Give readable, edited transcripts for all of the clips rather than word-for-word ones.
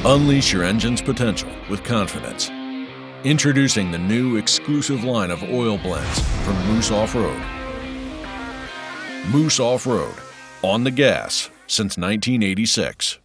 Unleash your engine's potential with confidence. Introducing the new exclusive line of oil blends from Moose Off-Road. Moose Off-Road, on the gas since 1986.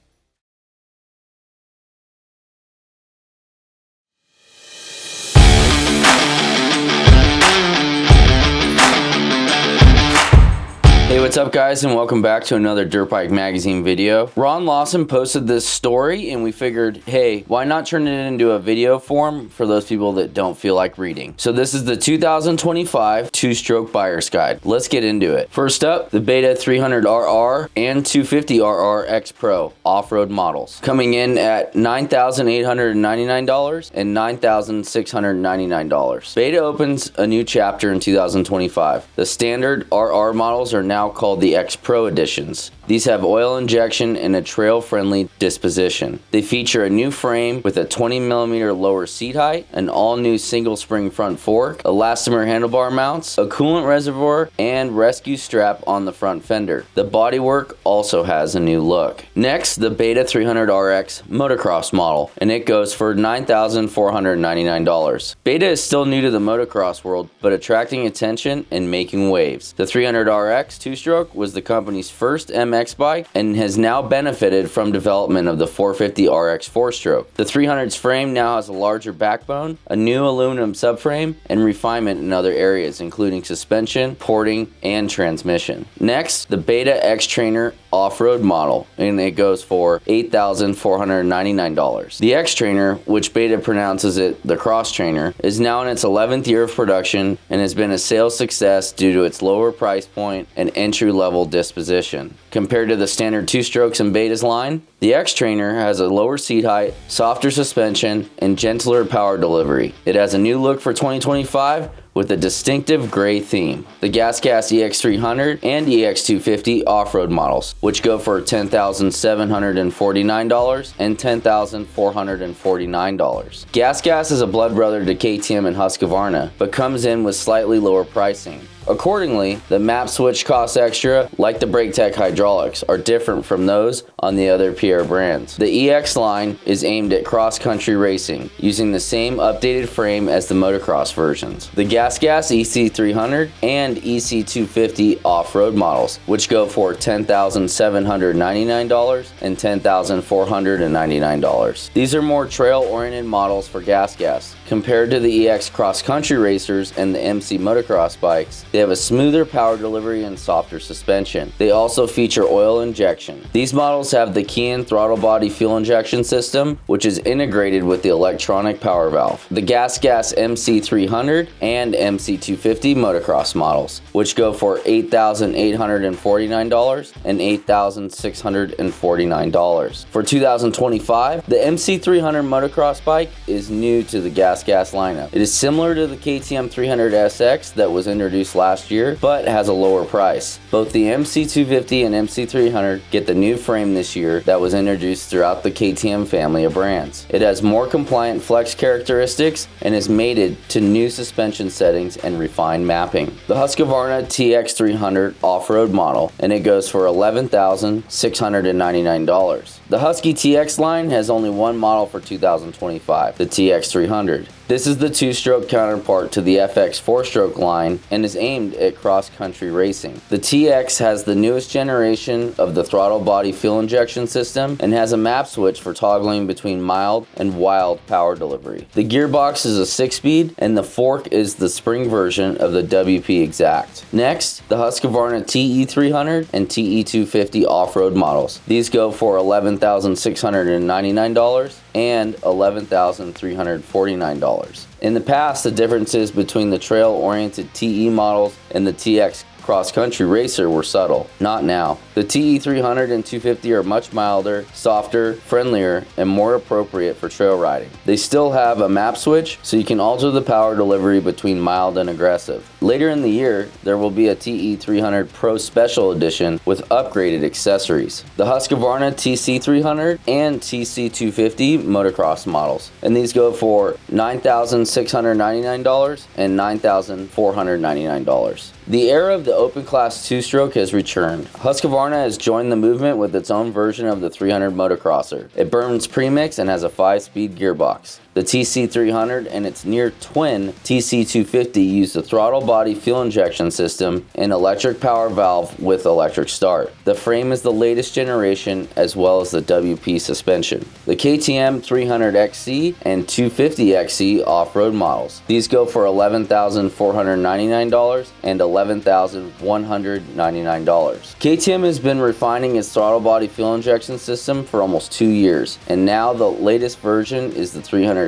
Hey, what's up guys, and welcome back to another Dirtbike magazine video. Ron Lawson posted this story and we figured, hey, why not turn it into a video form for those people that don't feel like reading? So this is the 2025 two-stroke buyer's guide. Let's get into it. First up, the Beta 300RR and 250RR X Pro off-road models, coming in at $9,899 and $9,699. Beta opens a new chapter in 2025. The standard RR models are now called the X Pro editions. These have oil injection and a trail-friendly disposition. They feature a new frame with a 20mm lower seat height, an all-new single-spring front fork, elastomer handlebar mounts, a coolant reservoir, and rescue strap on the front fender. The bodywork also has a new look. Next, the Beta 300RX motocross model, and it goes for $9,499. Beta is still new to the motocross world, but attracting attention and making waves. The 300RX two-stroke was the company's first MX bike and has now benefited from development of the 450RX four-stroke. The 300's frame now has a larger backbone, a new aluminum subframe, and refinement in other areas including suspension, porting, and transmission. Next, the Beta X Trainer off-road model, and it goes for $8,499. The X Trainer, which Beta pronounces it the Cross Trainer, is now in its 11th year of production and has been a sales success due to its lower price point and entry-level disposition. Compared to the standard two-strokes in Beta's line, the X Trainer has a lower seat height, softer suspension, and gentler power delivery. It has a new look for 2025 with a distinctive gray theme. The GasGas EX300 and EX250 off-road models, which go for $10,749 and $10,449. GasGas is a blood brother to KTM and Husqvarna, but comes in with slightly lower pricing. Accordingly, the map switch costs extra, like the BrakeTech hydraulics, are different from those on the other PR brands. The EX line is aimed at cross-country racing, using the same updated frame as the motocross versions. The GasGas EC300 and EC250 off-road models, which go for $10,799 and $10,499. These are more trail-oriented models for GasGas. Compared to the EX cross-country racers and the MC motocross bikes, they have a smoother power delivery and softer suspension. They also feature oil injection. These models have the key-in throttle body fuel injection system, which is integrated with the electronic power valve. The GasGas MC300 and MC250 motocross models, which go for $8,849 and $8,649. For 2025, the MC300 motocross bike is new to the GasGas lineup. It is similar to the KTM 300SX that was introduced last year, but has a lower price. Both the MC250 and MC300 get the new frame this year that was introduced throughout the KTM family of brands. It has more compliant flex characteristics and is mated to new suspension settings and refined mapping. The Husqvarna TX300 off-road model, and it goes for $11,699. The Husky TX line has only one model for 2025, the TX300. This is the two-stroke counterpart to the FX four-stroke line and is aimed at cross-country racing. The TX has the newest generation of the throttle body fuel injection system and has a map switch for toggling between mild and wild power delivery. The gearbox is a 6-speed and the fork is the spring version of the WP Exact. Next, the Husqvarna TE300 and TE250 off-road models. These go for $11,699 and $11,349. In the past, the differences between the trail-oriented TE models and the TX cross-country racer were subtle. Not now. The TE300 and 250 are much milder, softer, friendlier, and more appropriate for trail riding. They still have a map switch, so you can alter the power delivery between mild and aggressive. Later in the year, there will be a TE300 Pro Special Edition with upgraded accessories. The Husqvarna TC300 and TC250 motocross models, and these go for $9,699 and $9,499. The era of the open class two-stroke has returned. Husqvarna has joined the movement with its own version of the 300 motocrosser. It burns premix and has a 5-speed gearbox. The TC300 and its near twin TC250 use the throttle body fuel injection system and electric power valve with electric start. The frame is the latest generation as well as the WP suspension. The KTM 300XC and 250XC off-road models. These go for $11,499 and $11,199. KTM has been refining its throttle body fuel injection system for almost 2 years, and now the latest version is the 300XC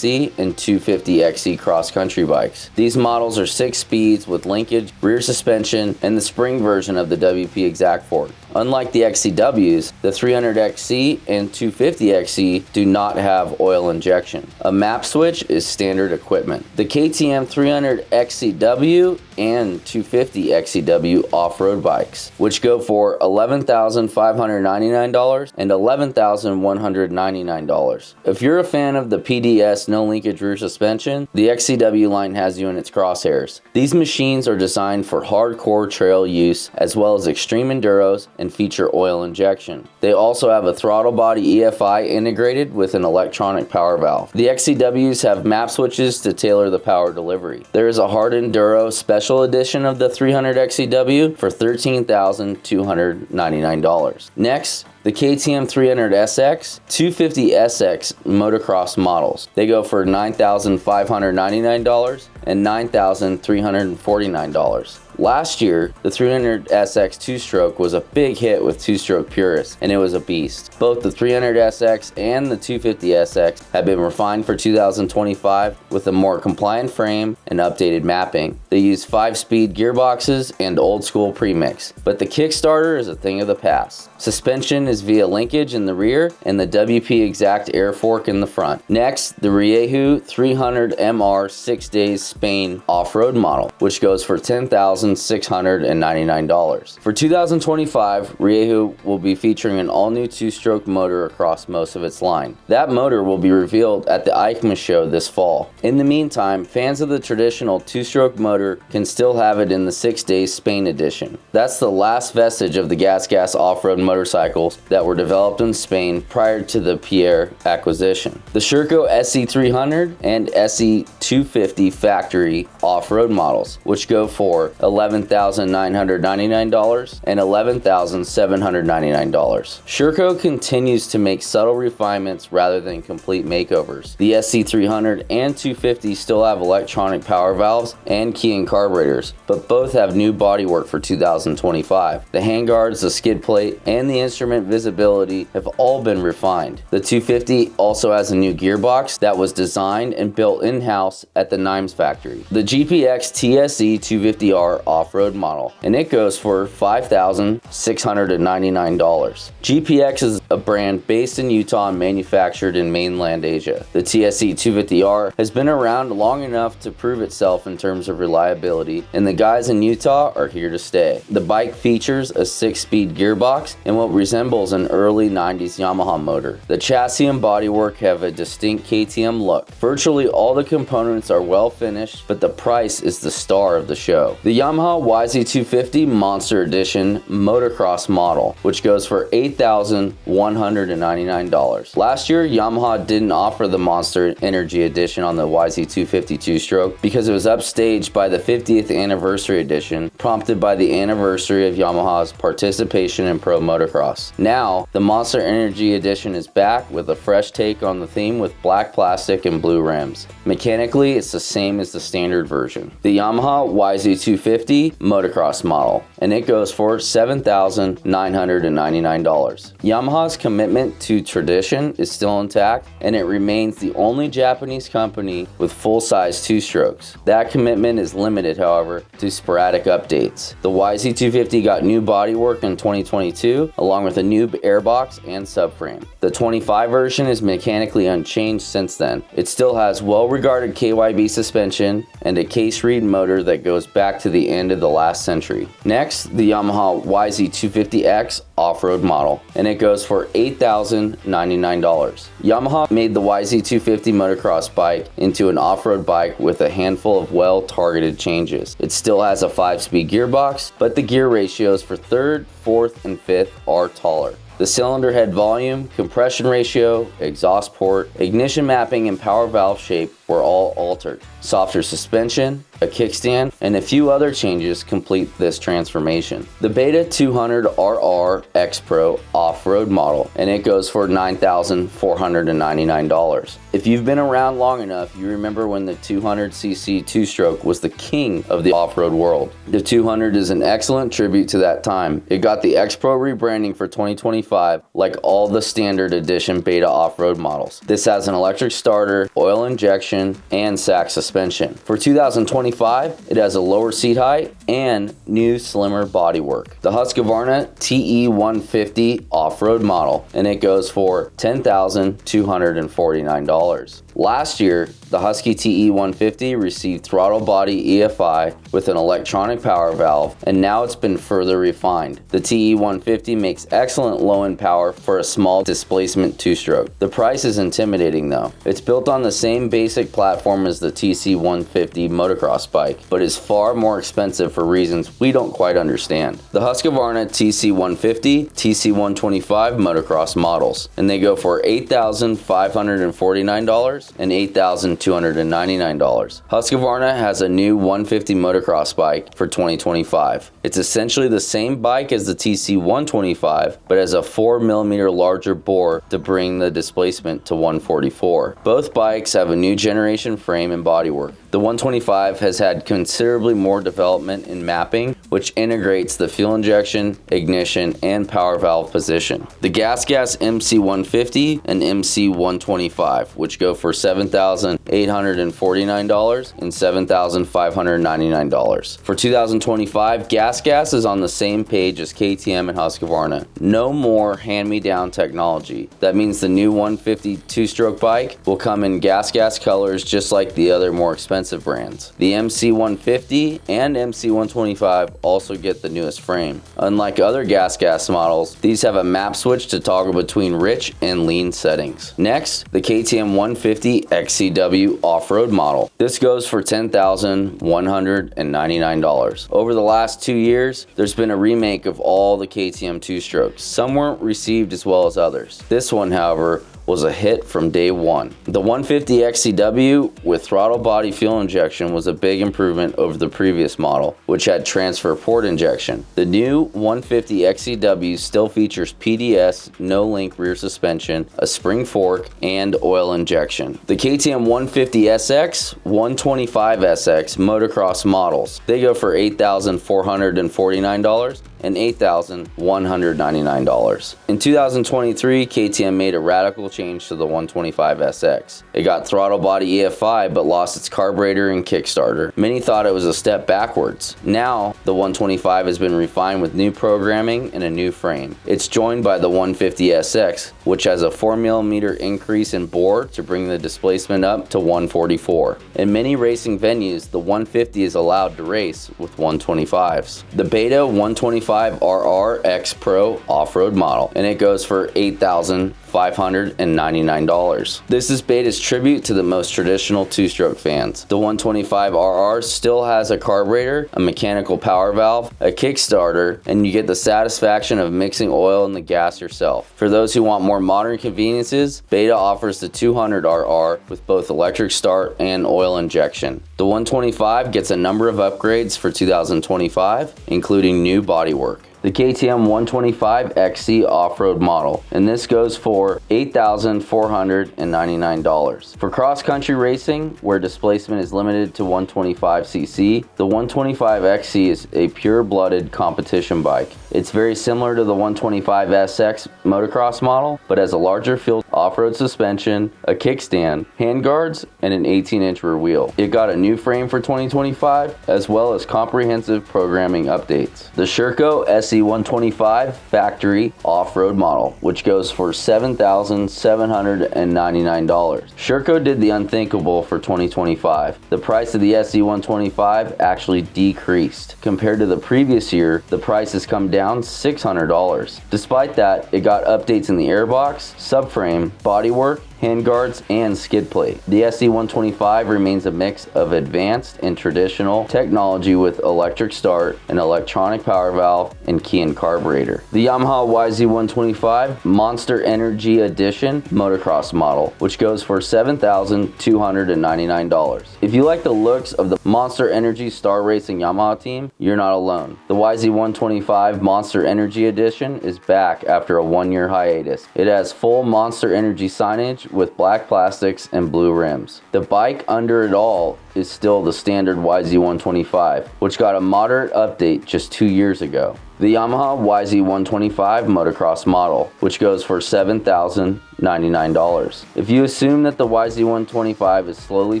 and 250XC cross-country bikes. These models are 6 speeds with linkage, rear suspension, and the spring version of the WP exact fork. Unlike the XCWs, the 300XC and 250XC do not have oil injection. A map switch is standard equipment. The KTM 300XCW and 250XCW off-road bikes, which go for $11,599 and $11,199. If you're a fan of the PDS no linkage rear suspension, the XCW line has you in its crosshairs. These machines are designed for hardcore trail use as well as extreme enduros and feature oil injection. They also have a throttle body EFI integrated with an electronic power valve. The XCWs have map switches to tailor the power delivery. There is a hard enduro special edition of the 300 XCW for $13,299. Next, the KTM 300SX, 250SX motocross models. They go for $9,599 and $9,349. Last year, the 300SX two-stroke was a big hit with two-stroke purists, and it was a beast. Both the 300SX and the 250SX have been refined for 2025 with a more compliant frame and updated mapping. They use 5-speed gearboxes and old-school premix, but the Kickstarter is a thing of the past. Suspension is via linkage in the rear and the WP exact air fork in the front. Next, the Rieju 300MR 6 Days Spain off-road model, which goes for $10,699. For 2025, Rieju will be featuring an all-new two-stroke motor across most of its line. That motor will be revealed at the EICMA show this fall. In the meantime, fans of the traditional two-stroke motor can still have it in the 6 Days Spain edition. That's the last vestige of the GasGas off-road motorcycles that were developed in Spain prior to the Pierre acquisition. The Sherco SE300 and SE250 factory off-road models, which go for $11,999 and $11,799. Sherco continues to make subtle refinements rather than complete makeovers. The SC300 and 250 still have electronic power valves and key and carburetors, but both have new bodywork for 2025. The handguards, the skid plate, and the instrument visibility have all been refined. The 250 also has a new gearbox that was designed and built in-house at the Nimes factory. The GPX TSE 250R off-road model, and it goes for $5,699. GPX is a brand based in Utah and manufactured in mainland Asia. The TSE 250R has been around long enough to prove itself in terms of reliability, and the guys in Utah are here to stay. The bike features a 6-speed gearbox and what resembles an early 90s Yamaha motor. The chassis and bodywork have a distinct KTM look. Virtually all the components are well finished, but the price is the star of the show. The Yamaha YZ250 Monster Edition motocross model, which goes for $8,199. Last year, Yamaha didn't offer the Monster Energy Edition on the YZ250 two-stroke because it was upstaged by the 50th anniversary edition, prompted by the anniversary of Yamaha's participation in pro motocross. Now, the Monster Energy Edition is back with a fresh take on the theme with black plastic and blue rims. Mechanically, it's the same as the standard version. The Yamaha YZ250 motocross model, and it goes for $7,999. Yamaha's commitment to tradition is still intact, and it remains the only Japanese company with full-size two-strokes. That commitment is limited, however, to sporadic updates. The YZ250 got new bodywork in 2022, along with a new airbox and subframe. The 25 version is mechanically unchanged since then. It still has well-regarded KYB suspension and a case reed motor that goes back to the end of the last century. Next, the Yamaha YZ250X off-road model, and it goes for $8,099. Yamaha made the YZ250 motocross bike into an off-road bike with a handful of well-targeted changes. It still has a 5-speed gearbox, but the gear ratios for 3rd, 4th, and 5th are taller. The cylinder head volume, compression ratio, exhaust port, ignition mapping, and power valve shape were all altered. Softer suspension, a kickstand, and a few other changes complete this transformation. The Beta 200RR X Pro off-road model, and it goes for $9,499. If you've been around long enough, you remember when the 200cc two-stroke was the king of the off-road world. The 200 is an excellent tribute to that time. It got the X Pro rebranding for 2025 like all the standard edition Beta off-road models. This has an electric starter, oil injection, and sack suspension. For 2025, it has a lower seat height and new slimmer bodywork. The Husqvarna TE150 off-road model, and it goes for $10,249. Last year, the Husky TE150 received throttle body EFI with an electronic power valve, and now it's been further refined. The TE150 makes excellent low-end power for a small displacement two-stroke. The price is intimidating though. It's built on the same basic platform as the TC150 motocross bike, but is far more expensive for reasons we don't quite understand. The Husqvarna TC150, TC125 motocross models, and they go for $8,549 and $8,299. Husqvarna has a new 150 motocross bike for 2025. It's essentially the same bike as the TC125, but has a 4mm larger bore to bring the displacement to 144. Both bikes have a new generation frame and bodywork. The 125 has had considerably more development in mapping, which integrates the fuel injection, ignition, and power valve position. The GasGas MC150 and MC125, which go for $7,849 and $7,599. For 2025, GasGas is on the same page as KTM and Husqvarna. No more hand-me-down technology. That means the new 150 two-stroke bike will come in GasGas colors just like the other more expensive brands. The MC150 and MC125 also get the newest frame. Unlike other GasGas models, these have a map switch to toggle between rich and lean settings. Next, the KTM 150 XCW off-road model. This goes for $10,199. Over the last 2 years, there's been a remake of all the KTM two-strokes. Some weren't received as well as others. This one, however, was a hit from day one. The 150 XCW with throttle body fuel injection was a big improvement over the previous model, which had transfer port injection. The new 150 XCW still features PDS, no-link rear suspension, a spring fork, and oil injection. The KTM 150 SX, 125 SX motocross models, they go for $8,449 and $8,199. In 2023, KTM made a radical change to the 125 SX. It got throttle body EFI but lost its carburetor and kickstarter. Many thought it was a step backwards. Now, the 125 has been refined with new programming and a new frame. It's joined by the 150 SX, which has a 4mm increase in bore to bring the displacement up to 144. In many racing venues, the 150 is allowed to race with 125s. The Beta 125 RR X Pro off-road model, and it goes for $8,599. This is Beta's tribute to the most traditional two-stroke fans. The 125 RR still has a carburetor, a mechanical power valve, a kickstarter, and you get the satisfaction of mixing oil and the gas yourself. For those who want more modern conveniences, Beta offers the 200 RR with both electric start and oil injection. The 125 gets a number of upgrades for 2025, including new bodywork. The KTM 125 XC off-road model, and this goes for $8,499. For cross-country racing, where displacement is limited to 125cc, the 125 XC is a pure-blooded competition bike. It's very similar to the 125SX motocross model, but has a larger field off-road suspension, a kickstand, handguards, and an 18-inch rear wheel. It got a new frame for 2025, as well as comprehensive programming updates. The Sherco SE125 factory off-road model, which goes for $7,799. Sherco did the unthinkable for 2025. The price of the SE125 actually decreased. Compared to the previous year, the price has come down $600. Despite that, it got updates in the airbox, subframe, bodywork, handguards, and skid plate. The SE125 remains a mix of advanced and traditional technology with electric start, an electronic power valve, and key and carburetor. The Yamaha YZ125 Monster Energy Edition motocross model, which goes for $7,299. If you like the looks of the Monster Energy Star Racing Yamaha team, you're not alone. The YZ125 Monster Energy Edition is back after a 1-year hiatus. It has full Monster Energy signage with black plastics and blue rims. The bike under it all is still the standard YZ125, which got a moderate update just 2 years ago. The Yamaha YZ125 motocross model, which goes for $7,099. If you assume that the YZ125 is slowly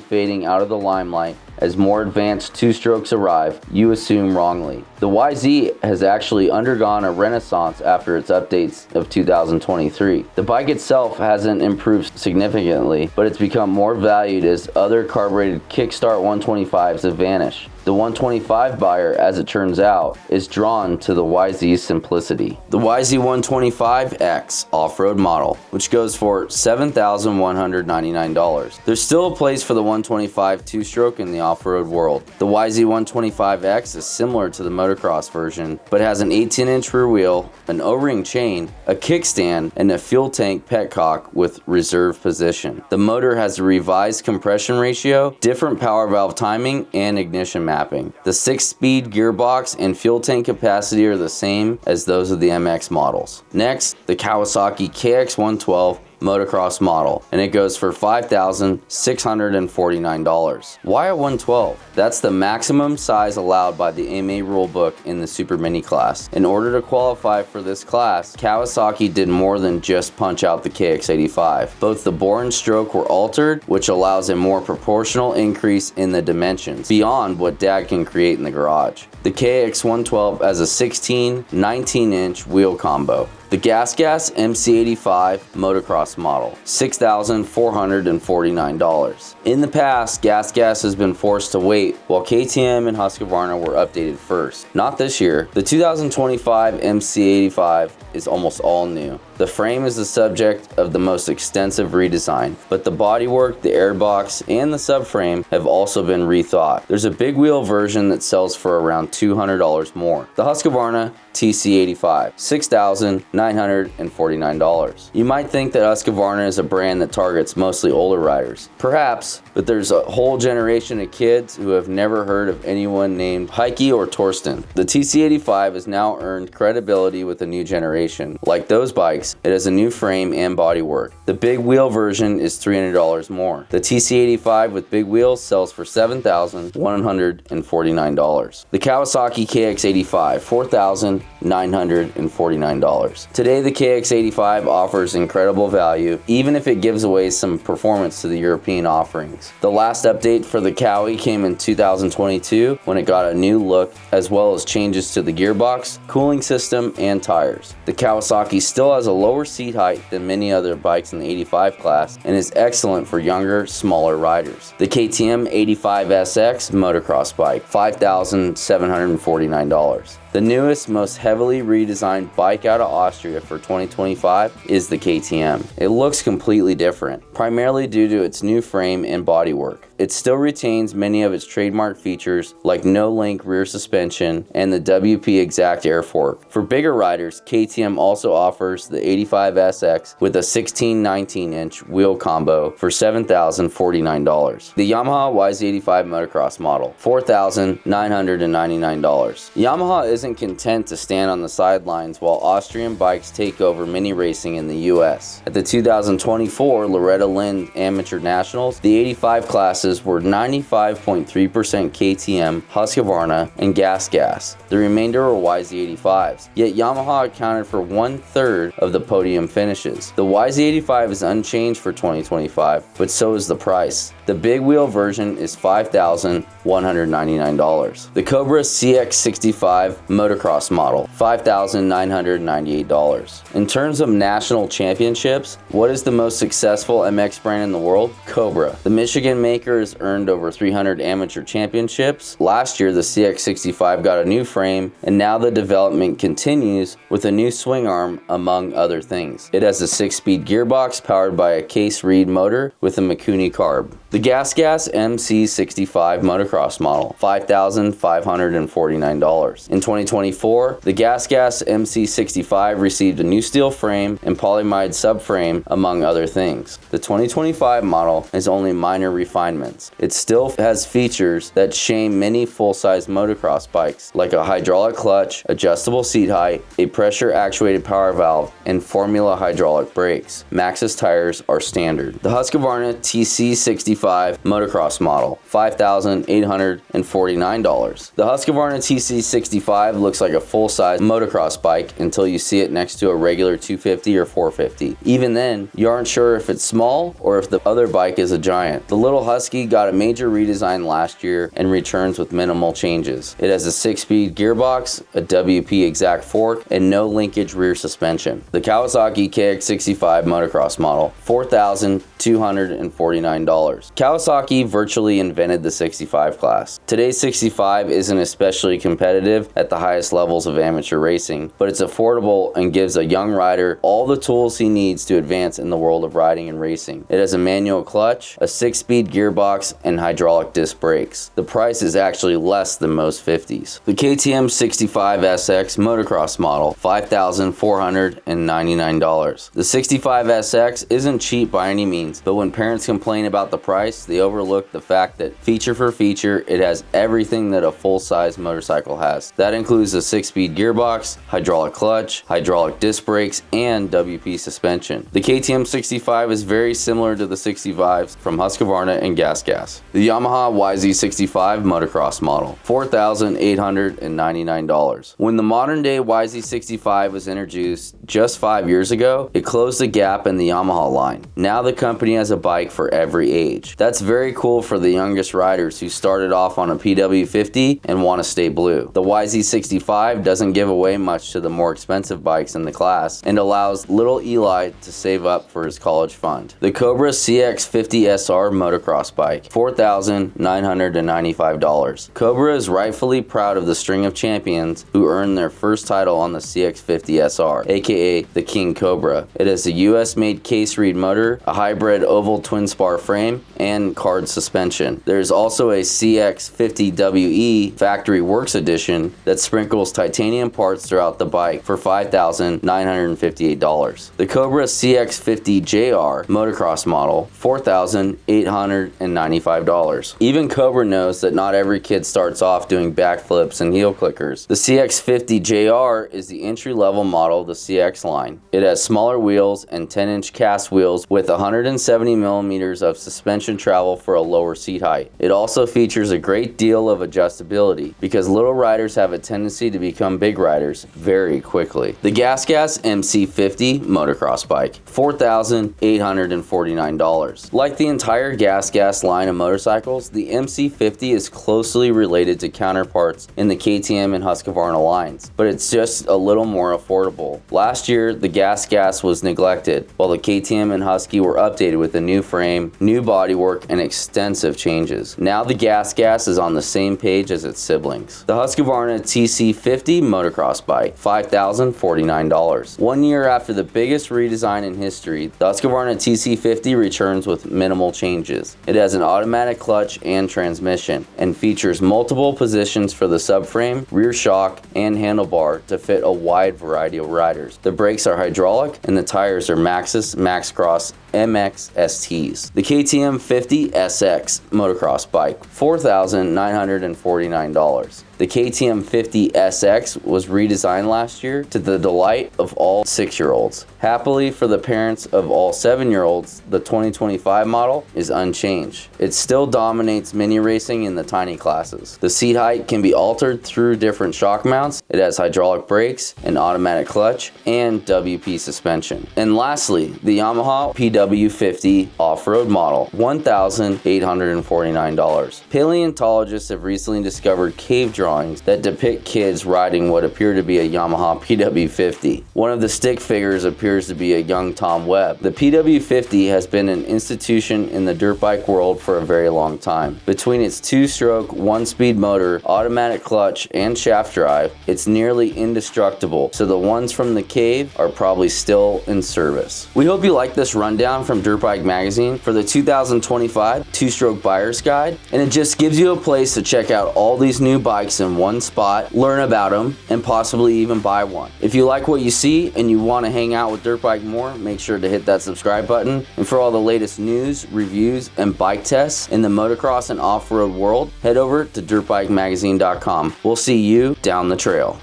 fading out of the limelight as more advanced two-strokes arrive, you assume wrongly. The YZ has actually undergone a renaissance after its updates of 2023. The bike itself hasn't improved significantly, but it's become more valued as other carbureted kickstart 125s have vanished. The 125 buyer, as it turns out, is drawn to the YZ's simplicity. The YZ125X off-road model, which goes for $7,199. There's still a place for the 125 two-stroke in the off-road world. The YZ125X is similar to the motocross version, but has an 18-inch rear wheel, an O-ring chain, a kickstand, and a fuel tank petcock with reserve position. The motor has a revised compression ratio, different power valve timing, and ignition mapping. The 6-speed gearbox and fuel tank capacity are the same as those of the MX models. Next, the Kawasaki KX112 motocross model, and it goes for $5,649. Why a 112? That's the maximum size allowed by the AMA rulebook in the Super Mini class. In order to qualify for this class, Kawasaki did more than just punch out the KX85. Both the bore and stroke were altered, which allows a more proportional increase in the dimensions, beyond what Dad can create in the garage. The KX112 has a 16-19-inch wheel combo. The GasGas MC85 motocross model, $6,449. In the past, GasGas has been forced to wait while KTM and Husqvarna were updated first. Not this year. The 2025 MC85 is almost all new. The frame is the subject of the most extensive redesign, but the bodywork, the airbox, and the subframe have also been rethought. There's a big wheel version that sells for around $200 more. The Husqvarna TC85, $6,949. You might think that Husqvarna is a brand that targets mostly older riders. Perhaps, but there's a whole generation of kids who have never heard of anyone named Heike or Torsten. The TC85 has now earned credibility with a new generation. Like those bikes, it has a new frame and bodywork. The big wheel version is $300 more. The TC85 with big wheels sells for $7,149. The Kawasaki KX85, $4,949. Today, the KX85 offers incredible value, even if it gives away some performance to the European offerings. The last update for the Kawi came in 2022 when it got a new look, as well as changes to the gearbox, cooling system, and tires. The Kawasaki still has a lower seat height than many other bikes in the 85 class and is excellent for younger, smaller riders. The KTM 85SX motocross bike, $5,749. The newest, most heavily redesigned bike out of Austria for 2025 is the KTM. It looks completely different, primarily due to its new frame and bodywork. It still retains many of its trademark features like no-link rear suspension and the WP Exact air fork. For bigger riders, KTM also offers the 85SX with a 16-19-inch wheel combo for $7,049. The Yamaha YZ85 motocross model, $4,999. Yamaha isn't isn't content to stand on the sidelines while Austrian bikes take over mini racing in the US. At the 2024 Loretta Lynn Amateur Nationals, the 85 classes were 95.3% KTM, Husqvarna, and GasGas. The remainder were YZ85s, yet Yamaha accounted for 1/3 of the podium finishes. The YZ85 is unchanged for 2025, but so is the price. The big wheel version is $5,199. The Cobra CX65 motocross model, $5,998. In terms of national championships, what is the most successful MX brand in the world? Cobra. The Michigan maker has earned over 300 amateur championships. Last year, the CX65 got a new frame, and now the development continues with a new swing arm, among other things. It has a 6-speed gearbox powered by a case reed motor with a Mikuni carb. The GasGas MC65 motocross model, $5,549. In 2024, the GasGas MC65 received a new steel frame and polyamide subframe, among other things. The 2025 model has only minor refinements. It still has features that shame many full-size motocross bikes, like a hydraulic clutch, adjustable seat height, a pressure-actuated power valve, and Formula hydraulic brakes. Maxxis tires are standard. The Husqvarna TC65 motocross model, $5,849. The Husqvarna TC65 looks like a full-size motocross bike until you see it next to a regular 250 or 450. Even then, you aren't sure if it's small or if the other bike is a giant. The little Husky got a major redesign last year and returns with minimal changes. It has a 6-speed gearbox, a WP exact fork, and no linkage rear suspension. The Kawasaki KX65 motocross model, $4,249. Kawasaki virtually invented the 65 class. Today's 65 isn't especially competitive at the highest levels of amateur racing, but it's affordable and gives a young rider all the tools he needs to advance in the world of riding and racing. It has a manual clutch, a 6-speed gearbox, and hydraulic disc brakes. The price is actually less than most 50s. The KTM 65 SX motocross model, $5,499. The 65 SX isn't cheap by any means, but when parents complain about the price, they overlook the fact that feature for feature, it has everything that a full-size motorcycle has. That includes a 6-speed gearbox, hydraulic clutch, hydraulic disc brakes, and WP suspension. The KTM 65 is very similar to the 65s from Husqvarna and GasGas. The Yamaha YZ65 motocross model, $4,899. When the modern-day YZ65 was introduced just 5 years ago, it closed the gap in the Yamaha line. Now the company has a bike for every age. That's very cool for the youngest riders who started off on a PW50 and want to stay blue. The YZ65 doesn't give away much to the more expensive bikes in the class and allows little Eli to save up for his college fund. The Cobra CX50 SR motocross bike, $4,995. Cobra is rightfully proud of the string of champions who earned their first title on the CX50 SR, aka the King Cobra. It has a US-made case reed motor, a hybrid oval twin spar frame, and card suspension. There's also a CX50WE Factory Works Edition that sprinkles titanium parts throughout the bike for $5,958. The Cobra CX50JR motocross model, $4,895. Even Cobra knows that not every kid starts off doing backflips and heel clickers. The CX50JR is the entry-level model of the CX line. It has smaller wheels and 10-inch cast wheels with 170 millimeters of suspension travel for a lower seat height. It also features a great deal of adjustability because little riders have a tendency to become big riders very quickly. The GasGas MC50 motocross bike, $4,849. Like the entire GasGas line of motorcycles, the MC50 is closely related to counterparts in the KTM and Husqvarna lines, but it's just a little more affordable. Last year, the GasGas was neglected, while the KTM and Husky were updated with a new frame, new bodywork, and extensive changes. Now the GasGas is on the same page as its siblings. The Husqvarna TC50 motocross bike, $5,049. 1 year after the biggest redesign in history, the Husqvarna TC50 returns with minimal changes. It has an automatic clutch and transmission, and features multiple positions for the subframe, rear shock, and handlebar to fit a wide variety of riders. The brakes are hydraulic, and the tires are Maxxis Maxxcross MX STs. The KTM 50 SX motocross bike, $4,949. The KTM 50 SX was redesigned last year to the delight of all 6-year-olds. Happily for the parents of all 7-year-olds, the 2025 model is unchanged. It still dominates mini racing in the tiny classes. The seat height can be altered through different shock mounts. It has hydraulic brakes, an automatic clutch, and WP suspension. And lastly, the Yamaha PW50 off-road model, $1,849. Paleontologists have recently discovered cave drawings that depict kids riding what appear to be a Yamaha PW50. One of the stick figures appears to be a young Tom Webb. The PW50 has been an institution in the dirt bike world for a very long time. Between its 2-stroke, 1-speed motor, automatic clutch, and shaft drive, it's nearly indestructible, so the ones from the cave are probably still in service. We hope you like this rundown from Dirtbike magazine for the 2025 2-stroke buyer's guide, and it just gives you a place to check out all these new bikes in one spot, learn about them, and possibly even buy one. If you like what you see and you want to hang out with Dirtbike more, make sure to hit that subscribe button. And for all the latest news, reviews, and bike tests in the motocross and off-road world, head over to dirtbikemagazine.com. We'll see you down the trail.